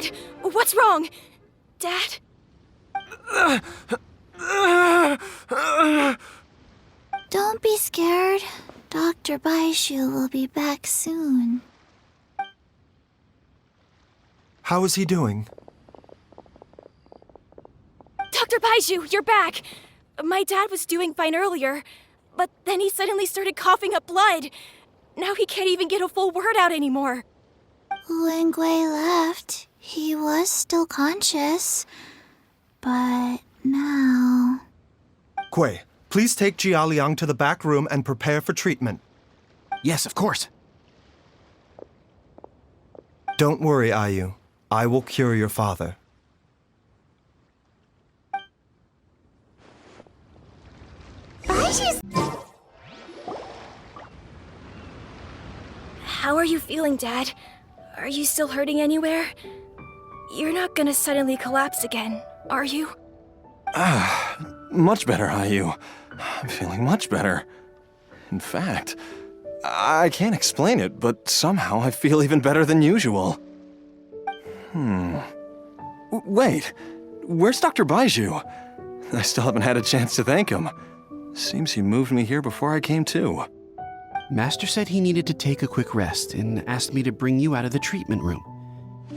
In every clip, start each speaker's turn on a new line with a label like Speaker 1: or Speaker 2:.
Speaker 1: Dad, what's wrong? Dad?
Speaker 2: Don't be scared. Dr. Baizhu will be back soon.
Speaker 3: How is he doing?
Speaker 1: Dr. Baizhu, you're back! My dad was doing fine earlier, but then he suddenly started coughing up blood. Now he can't even get a full word out anymore.
Speaker 2: When Gui left, he was still conscious. But now...
Speaker 3: Gui, please take Jialiang to the back room and prepare for treatment.
Speaker 4: Yes, of course.
Speaker 3: Don't worry, Ayu. I will cure your father.
Speaker 1: How are you feeling, Dad? Are you still hurting anywhere? You're not gonna suddenly collapse again, are you?
Speaker 4: Much better, Ayu. I'm feeling much better. In fact, I can't explain it, but somehow I feel even better than usual. Wait, where's Dr. Baizhu? I still haven't had a chance to thank him. Seems he moved me here before I came to.
Speaker 5: Master said he needed to take a quick rest and asked me to bring you out of the treatment room.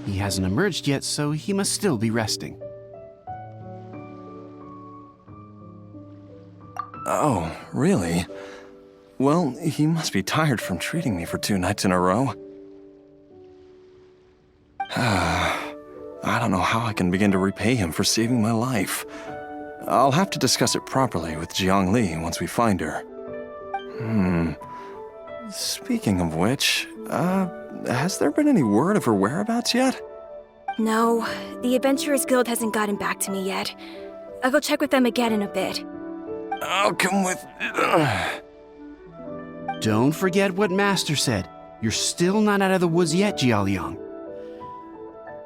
Speaker 5: He hasn't emerged yet, so he must still be resting.
Speaker 4: Oh, really? Well, he must be tired from treating me for 2 nights in a row. I don't know how I can begin to repay him for saving my life. I'll have to discuss it properly with Jiangli once we find her. Speaking of which, has there been any word of her whereabouts yet?
Speaker 1: No, the Adventurers Guild hasn't gotten back to me yet. I'll go check with them again in a bit.
Speaker 4: I'll come with...
Speaker 5: Don't forget what Master said. You're still not out of the woods yet, Jialiang.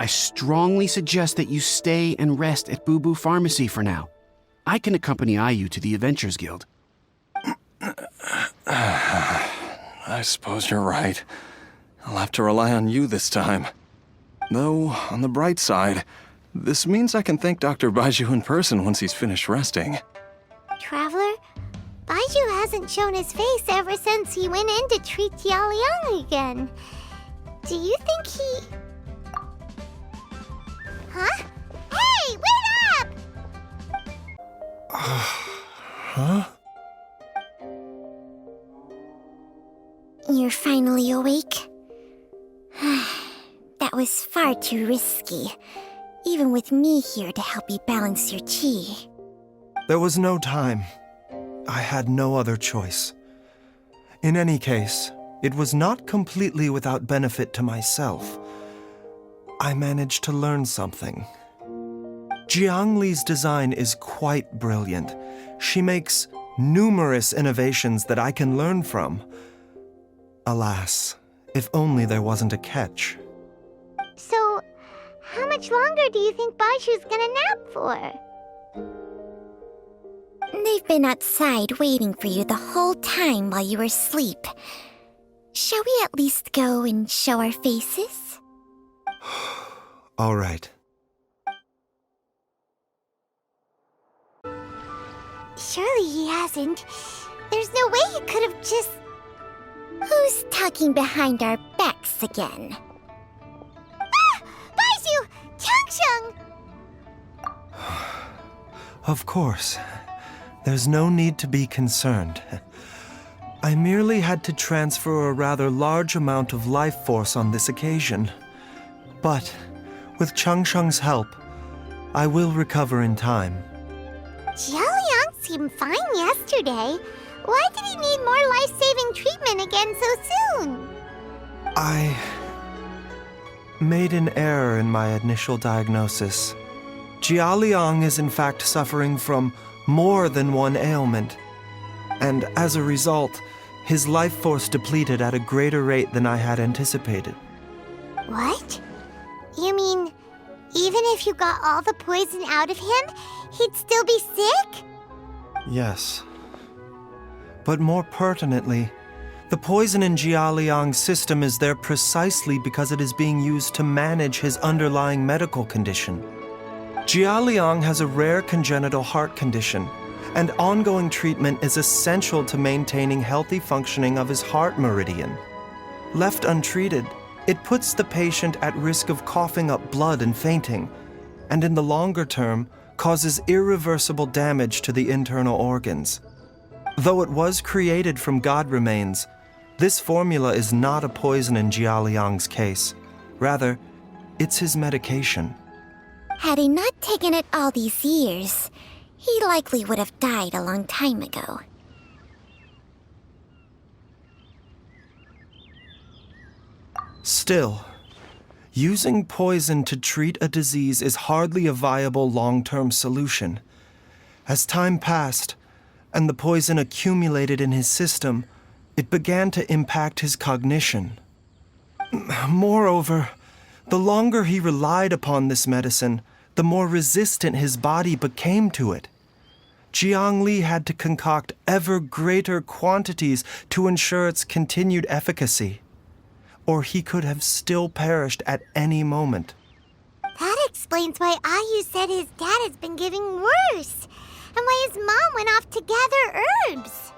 Speaker 5: I strongly suggest that you stay and rest at Boo Boo Pharmacy for now. I can accompany Ayu to the Adventurers Guild.
Speaker 4: I suppose you're right. I'll have to rely on you this time. Though, on the bright side, this means I can thank Dr. Baizhu in person once he's finished resting.
Speaker 6: Traveler, Baizhu hasn't shown his face ever since he went in to treat Jialiang again. Do you think he... Huh? Hey, wait up!
Speaker 3: Huh?
Speaker 6: You're finally awake? That was far too risky, even with me here to help you balance your chi.
Speaker 3: There was no time. I had no other choice. In any case, it was not completely without benefit to myself. I managed to learn something. Jiangli's design is quite brilliant. She makes numerous innovations that I can learn from. Alas, if only there wasn't a catch.
Speaker 6: So, how much longer do you think Baizhu's gonna nap for? They've been outside waiting for you the whole time while you were asleep. Shall we at least go and show our faces?
Speaker 3: All right.
Speaker 6: Surely he hasn't. There's no way he could have just... Who's talking behind our backs again? Ah! Baizhu! Changsheng!
Speaker 3: Of course. There's no need to be concerned. I merely had to transfer a rather large amount of life force on this occasion. But, with Changsheng's help, I will recover in time.
Speaker 6: Jialiang seemed fine yesterday. Why did he need more life-saving treatment again so soon?
Speaker 3: I made an error in my initial diagnosis. Jialiang is in fact suffering from more than one ailment. And as a result, his life force depleted at a greater rate than I had anticipated.
Speaker 6: What? You mean, even if you got all the poison out of him, he'd still be sick?
Speaker 3: Yes. But more pertinently, The poison in Jialiang's system is there precisely because it is being used to manage his underlying medical condition. Jialiang has a rare congenital heart condition, and ongoing treatment is essential to maintaining healthy functioning of his heart meridian. Left untreated, it puts the patient at risk of coughing up blood and fainting, and in the longer term, causes irreversible damage to the internal organs. Though it was created from God remains, this formula is not a poison in Jialiang's case. Rather, it's his medication.
Speaker 6: Had he not taken it all these years, he likely would have died a long time ago.
Speaker 3: Still, using poison to treat a disease is hardly a viable long-term solution. As time passed, and the poison accumulated in his system, it began to impact his cognition. Moreover, the longer he relied upon this medicine, the more resistant his body became to it. Jiang Li had to concoct ever greater quantities to ensure its continued efficacy, or he could have still perished at any moment.
Speaker 6: That explains why Ayu said his dad has been getting worse, and why his mom went off to gather herbs.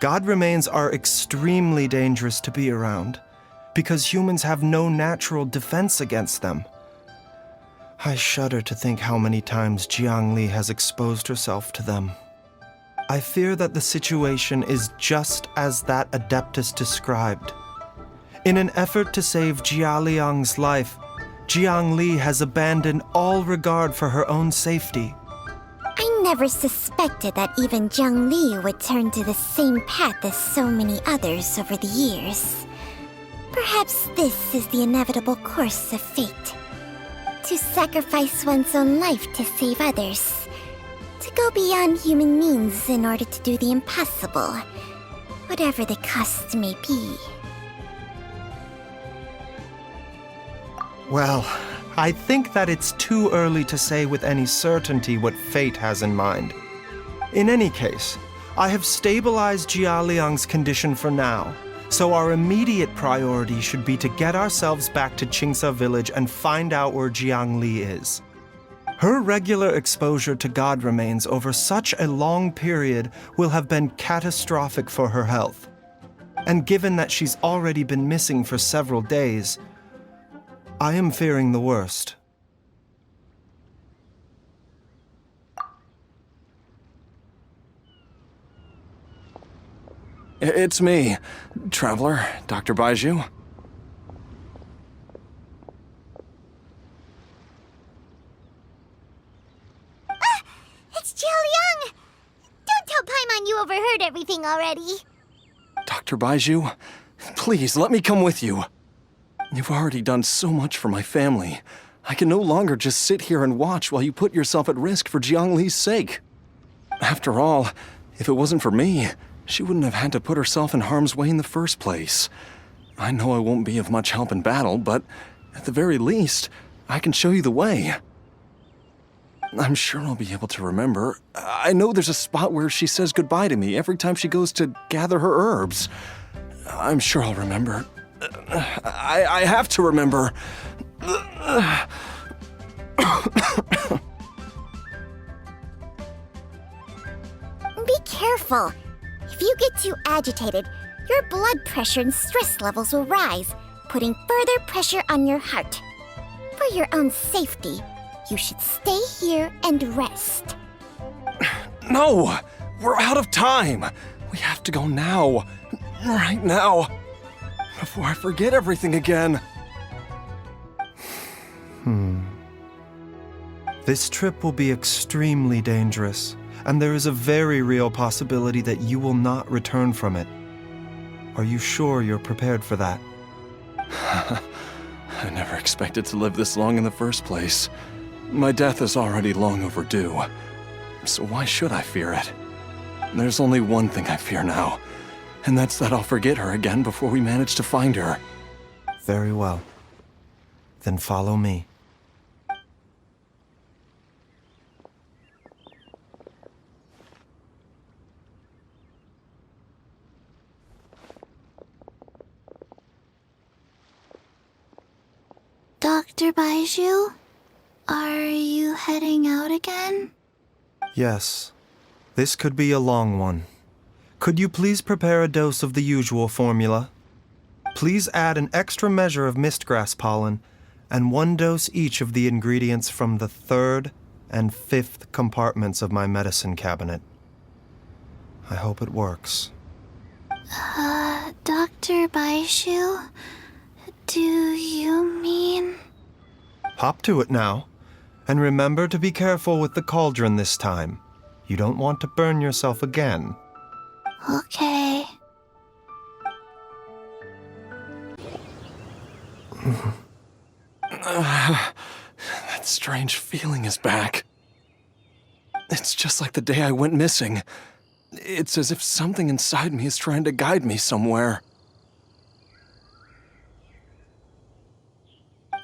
Speaker 3: God remains are extremely dangerous to be around, because humans have no natural defense against them. I shudder to think how many times Jiang Li has exposed herself to them. I fear that the situation is just as that Adeptus described. In an effort to save Jialiang's life, Jiang Li has abandoned all regard for her own safety.
Speaker 6: I never suspected that even Jiang Li would turn to the same path as so many others over the years. Perhaps this is the inevitable course of fate. To sacrifice one's own life to save others. To go beyond human means in order to do the impossible, whatever the cost may be.
Speaker 3: Well, I think that it's too early to say with any certainty what fate has in mind. In any case, I have stabilized Jialiang's condition for now, so our immediate priority should be to get ourselves back to Qingsa village and find out where Jiang Li is. Her regular exposure to God remains over such a long period will have been catastrophic for her health. And given that she's already been missing for several days, I am fearing the worst.
Speaker 4: It's me, Traveler, Dr. Baizhu.
Speaker 6: It's Jialiang! Don't tell Paimon you overheard everything already.
Speaker 4: Dr. Baizhu, please let me come with you. You've already done so much for my family. I can no longer just sit here and watch while you put yourself at risk for Jiang Li's sake. After all, if it wasn't for me, she wouldn't have had to put herself in harm's way in the first place. I know I won't be of much help in battle, but at the very least, I can show you the way. I'm sure I'll be able to remember. I know there's a spot where she says goodbye to me every time she goes to gather her herbs. I'm sure I'll remember. I have to remember.
Speaker 6: Be careful. If you get too agitated, your blood pressure and stress levels will rise, putting further pressure on your heart. For your own safety, you should stay here and rest.
Speaker 4: No! We're out of time! We have to go now. Right now. Before I forget everything again.
Speaker 3: This trip will be extremely dangerous, and there is a very real possibility that you will not return from it. Are you sure you're prepared for that?
Speaker 4: I never expected to live this long in the first place. My death is already long overdue. So why should I fear it? There's only one thing I fear now, and that's that I'll forget her again before we manage to find her.
Speaker 3: Very well. Then follow me.
Speaker 2: Dr. Baizhu, are you heading out again?
Speaker 3: Yes. This could be a long one. Could you please prepare a dose of the usual formula? Please add an extra measure of mistgrass pollen and 1 dose each of the ingredients from the 3rd and 5th compartments of my medicine cabinet. I hope it works.
Speaker 2: Dr. Baizhu, do you mean...
Speaker 3: Hop to it now. And remember to be careful with the cauldron this time. You don't want to burn yourself again.
Speaker 2: Okay.
Speaker 4: That strange feeling is back. It's just like the day I went missing. It's as if something inside me is trying to guide me somewhere.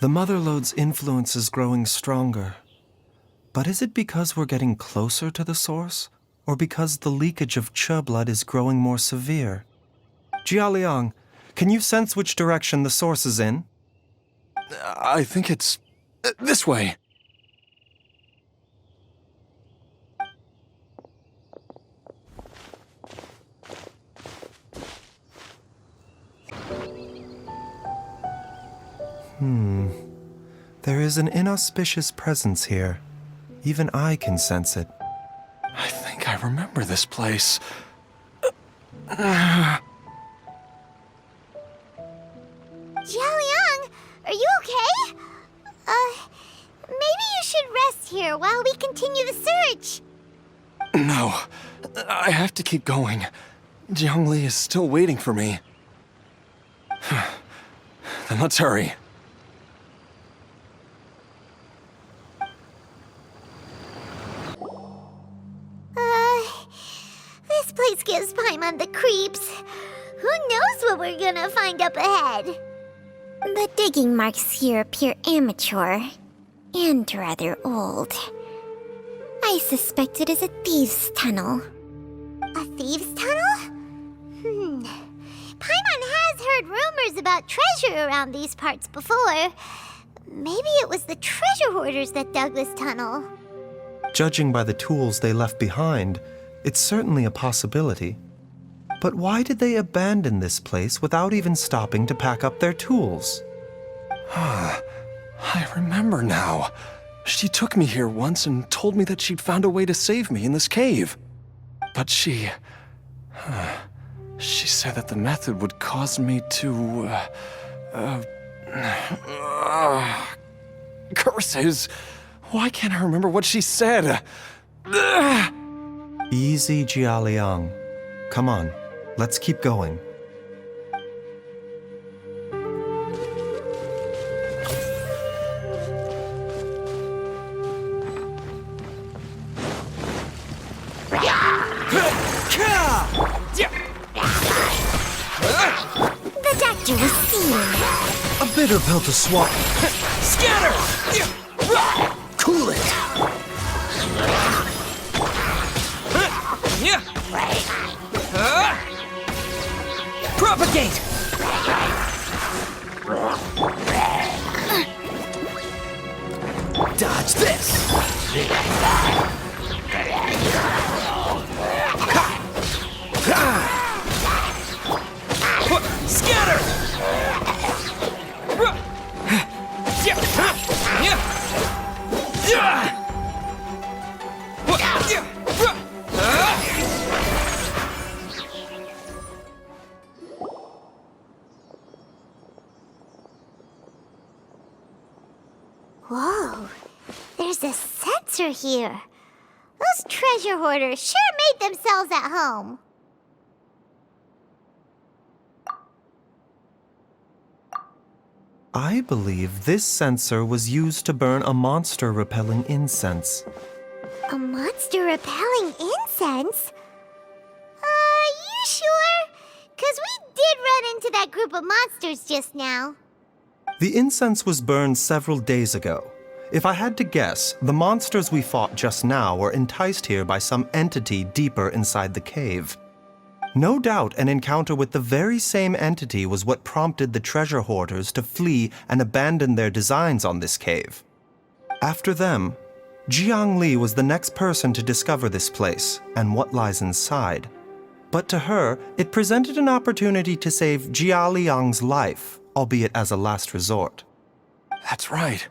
Speaker 3: The Mother Lode's influence is growing stronger. But is it because we're getting closer to the source? Or because the leakage of Che blood is growing more severe? Jialiang, can you sense which direction the source is in?
Speaker 4: I think it's this way.
Speaker 3: There is an inauspicious presence here. Even I can sense it.
Speaker 4: I think I remember this place.
Speaker 6: Jialiang, are you okay? Maybe you should rest here while we continue the search.
Speaker 4: No, I have to keep going. Jiangli is still waiting for me. Then let's hurry.
Speaker 6: This place gives Paimon the creeps. Who knows what we're gonna find up ahead? The digging marks here appear amateur and rather old. I suspect it is a thieves' tunnel. A thieves' tunnel? Paimon has heard rumors about treasure around these parts before. Maybe it was the treasure hoarders that dug this tunnel.
Speaker 3: Judging by the tools they left behind, it's certainly a possibility. But why did they abandon this place without even stopping to pack up their tools?
Speaker 4: I remember now. She took me here once and told me that she'd found a way to save me in this cave. But she said that the method would cause me to, curses! Why can't I remember what she said?
Speaker 3: Easy, Jialiang. Come on, let's keep going.
Speaker 6: The doctor was seen.
Speaker 3: A bitter pill to swallow.
Speaker 7: Scatter! Cool it! Propagate! Dodge this! Scatter!
Speaker 6: Whoa, there's a sensor here. Those treasure hoarders sure made themselves at home.
Speaker 3: I believe this sensor was used to burn a monster-repelling incense.
Speaker 6: A monster repelling incense? You sure? 'Cause we did run into that group of monsters just now.
Speaker 3: The incense was burned several days ago. If I had to guess, the monsters we fought just now were enticed here by some entity deeper inside the cave. No doubt an encounter with the very same entity was what prompted the treasure hoarders to flee and abandon their designs on this cave. After them, Jiang Li was the next person to discover this place and what lies inside. But to her, it presented an opportunity to save Jia Liang's life, albeit as a last resort.
Speaker 4: That's right.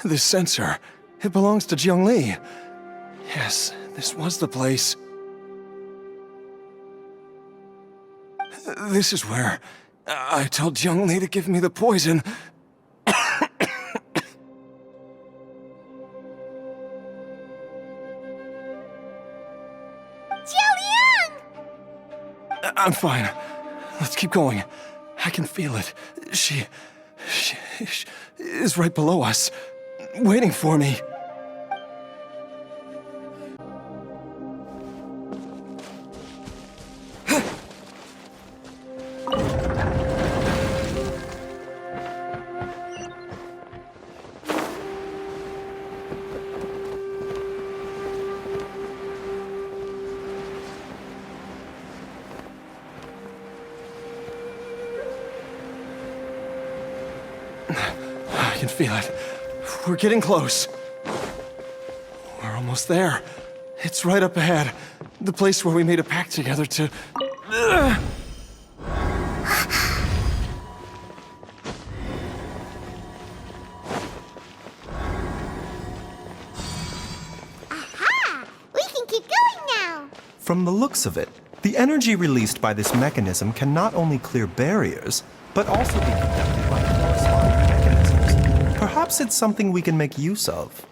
Speaker 4: This sensor, it belongs to Jiang Li. Yes, this was the place. This is where I told Jiang Li to give me the poison. I'm fine. Let's keep going. I can feel it. She is right below us, waiting for me. I can feel it. We're getting close. We're almost there. It's right up ahead. The place where we made a pact together to...
Speaker 6: Aha! We can keep going now!
Speaker 3: From the looks of it, the energy released by this mechanism can not only clear barriers, but also be conducted by corresponding mechanisms. Perhaps it's something we can make use of.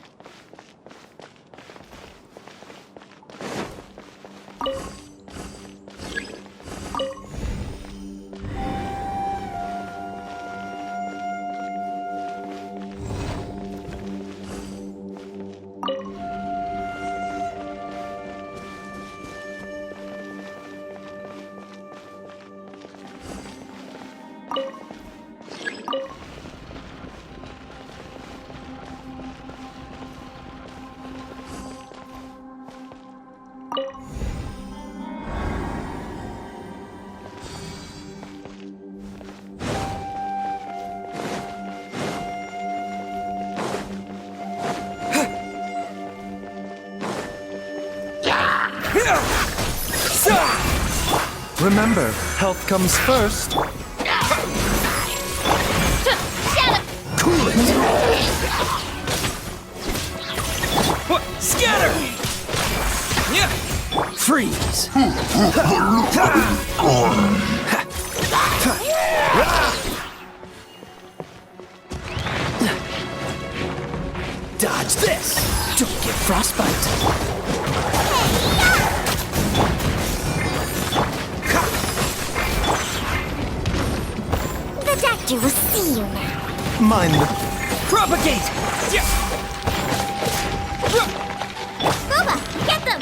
Speaker 3: Remember, health comes first.
Speaker 7: Cool it! What? Scatter! Yeah! Freeze! Dodge this! Don't get frostbite!
Speaker 6: The doctor will see you now.
Speaker 3: Mind the...
Speaker 7: Propagate! Yeah!
Speaker 6: Boba, get them!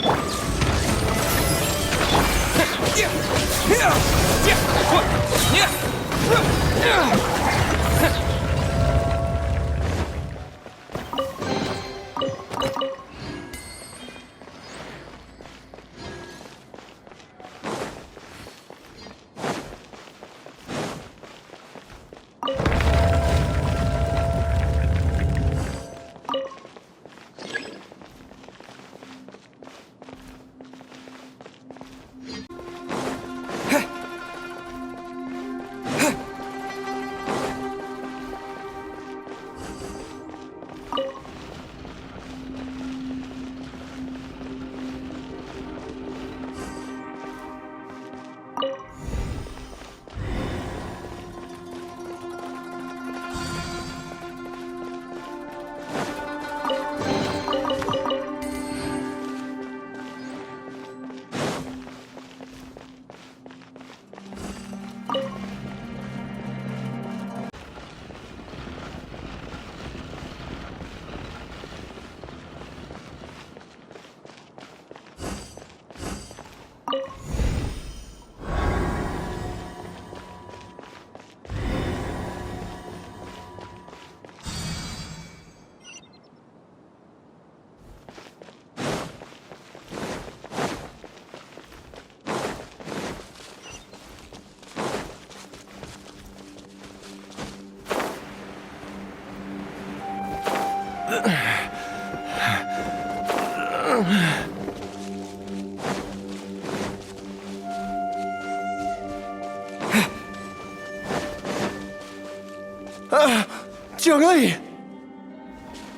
Speaker 4: Zhongli!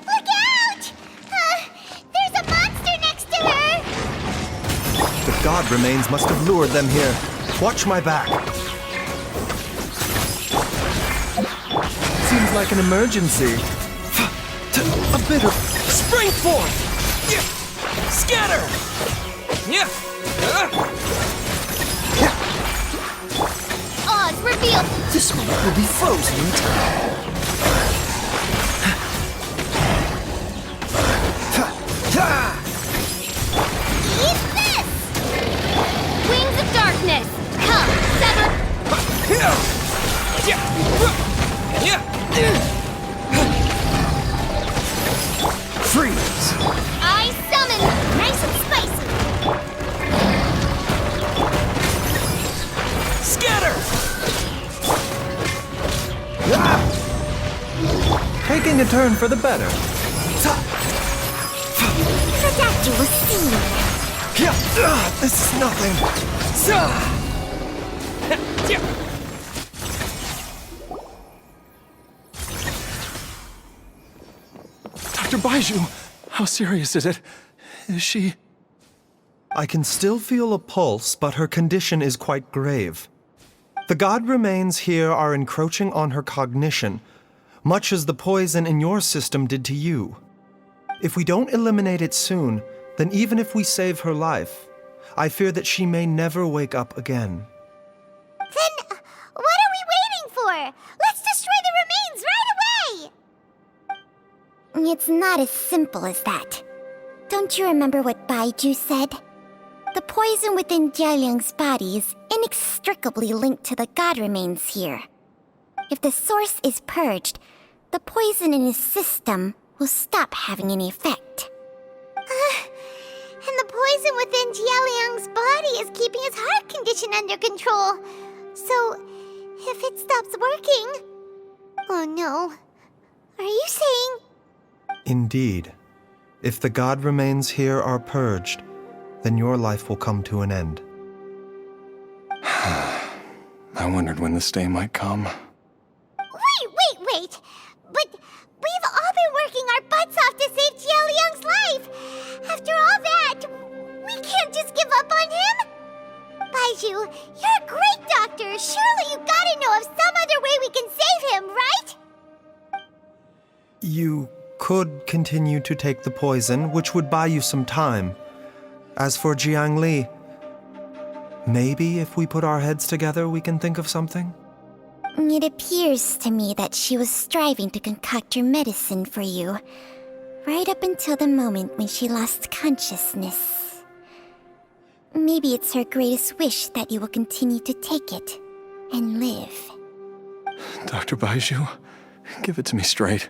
Speaker 6: Look out! There's a monster next to her!
Speaker 3: The god remains must have lured them here. Watch my back. Seems like an emergency. A bit of...
Speaker 7: Spring form! Yeah. Scatter! Yeah.
Speaker 6: Oz, reveal!
Speaker 7: This one will be frozen in time.
Speaker 6: Eat this! Wings of darkness! Come, sever!
Speaker 7: Freeze!
Speaker 6: I summon! Nice and spicy!
Speaker 7: Scatter!
Speaker 3: Taking a turn for the better.
Speaker 6: The doctor will see you.
Speaker 3: This is nothing.
Speaker 4: Dr. Baizhu, how serious is it? Is she...
Speaker 3: I can still feel a pulse, but her condition is quite grave. The god remains here are encroaching on her cognition, much as the poison in your system did to you. If we don't eliminate it soon, then even if we save her life, I fear that she may never wake up again.
Speaker 6: Then, what are we waiting for? Let's destroy the remains right away! It's not as simple as that. Don't you remember what Baizhu said? The poison within Jialiang's body is inextricably linked to the god remains here. If the source is purged, the poison in his system will stop having any effect. And the poison within Jialiang's body is keeping his heart condition under control. So, if it stops working... Oh no. Are you saying...
Speaker 3: Indeed. If the god remains here are purged, then your life will come to an end.
Speaker 4: I wondered when this day might come.
Speaker 6: Wait! But we've all been working our butts off to save Jialiang's life! After all that, we can't just give up on him! Baizhu, you're a great doctor! Surely you gotta know of some other way we can save him, right?
Speaker 3: You could continue to take the poison, which would buy you some time. As for Jiang Li, maybe if we put our heads together, we can think of something?
Speaker 6: It appears to me that she was striving to concoct your medicine for you, right up until the moment when she lost consciousness. Maybe it's her greatest wish that you will continue to take it and live.
Speaker 4: Dr. Baizhu, give it to me straight.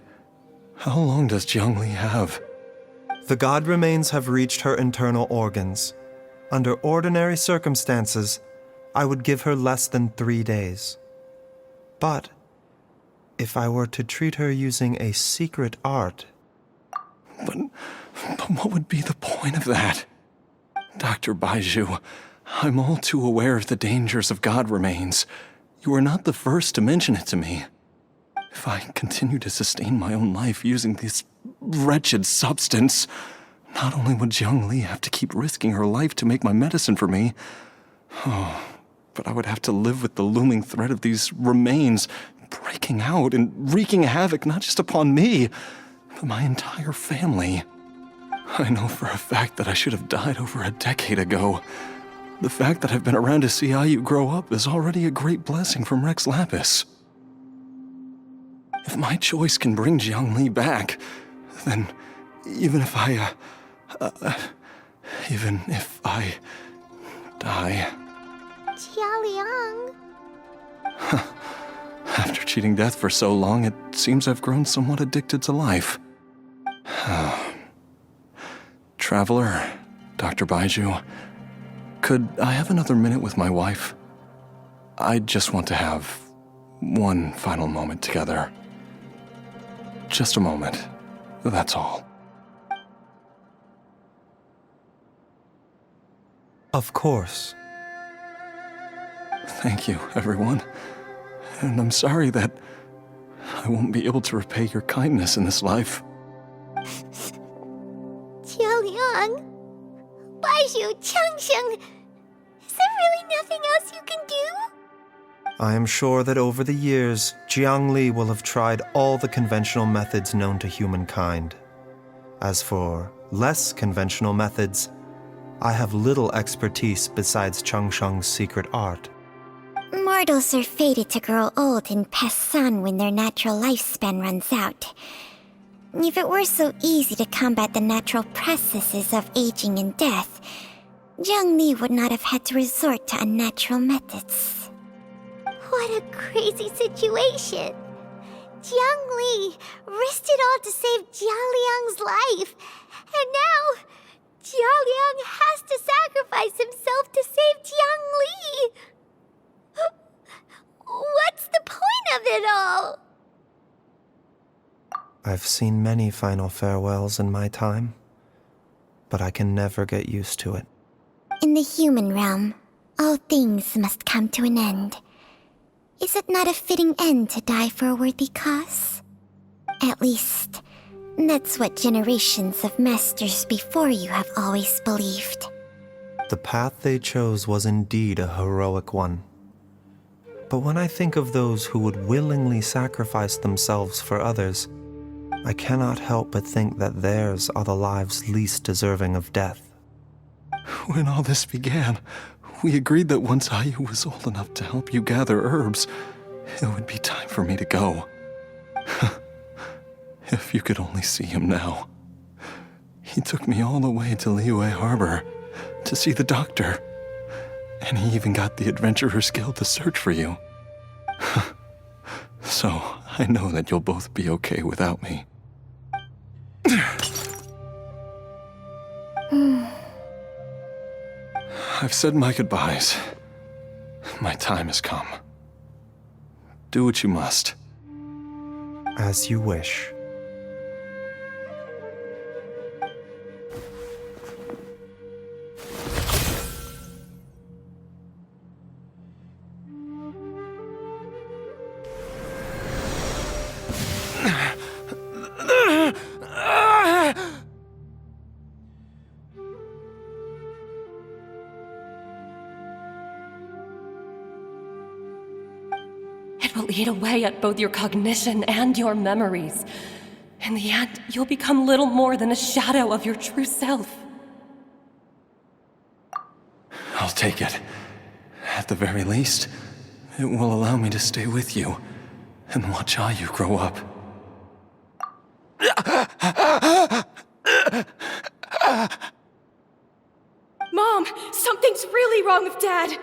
Speaker 4: How long does Jiang Li have?
Speaker 3: The god remains have reached her internal organs. Under ordinary circumstances, I would give her less than 3 days. But if I were to treat her using a secret art...
Speaker 4: But what would be the point of that? Dr. Baizhu, I'm all too aware of the dangers of god remains. You are not the first to mention it to me. If I continue to sustain my own life using this wretched substance, not only would Jiang Li have to keep risking her life to make my medicine for me, but I would have to live with the looming threat of these remains breaking out and wreaking havoc not just upon me, but my entire family. I know for a fact that I should have died over a decade ago. The fact that I've been around to see you grow up is already a great blessing from Rex Lapis. If my choice can bring Jiang Li back, then even if I die...
Speaker 6: Jialiang...
Speaker 4: After cheating death for so long, it seems I've grown somewhat addicted to life. Traveler, Dr. Baizhu, could I have another minute with my wife? I just want to have one final moment together. Just a moment, that's all.
Speaker 3: Of course.
Speaker 4: Thank you, everyone. And I'm sorry that I won't be able to repay your kindness in this life.
Speaker 6: Jialiang, Baizhu, Changsheng, is there really nothing else you can do?
Speaker 3: I am sure that over the years, Jiang Li will have tried all the conventional methods known to humankind. As for less conventional methods, I have little expertise besides Changsheng's secret art.
Speaker 6: Mortals are fated to grow old and pass on when their natural lifespan runs out. If it were so easy to combat the natural processes of aging and death, Jiang Li would not have had to resort to unnatural methods. What a crazy situation! Jiang Li risked it all to save Jialiang's life, and now Jialiang has to sacrifice himself to save Jiang Li! What's the point of it all?
Speaker 3: I've seen many final farewells in my time, but I can never get used to it.
Speaker 6: In the human realm, all things must come to an end. Is it not a fitting end to die for a worthy cause? At least, that's what generations of masters before you have always believed.
Speaker 3: The path they chose was indeed a heroic one. But when I think of those who would willingly sacrifice themselves for others, I cannot help but think that theirs are the lives least deserving of death.
Speaker 4: When all this began, we agreed that once Ayu was old enough to help you gather herbs, it would be time for me to go. If you could only see him now. He took me all the way to Liyue Harbor to see the doctor. And he even got the Adventurers Guild to search for you. So, I know that you'll both be okay without me. I've said my goodbyes. My time has come. Do what you must.
Speaker 3: As you wish.
Speaker 8: It will eat away at both your cognition and your memories. In the end, you'll become little more than a shadow of your true self.
Speaker 4: I'll take it. At the very least, it will allow me to stay with you and watch Ayu grow up.
Speaker 1: Mom, something's really wrong with Dad.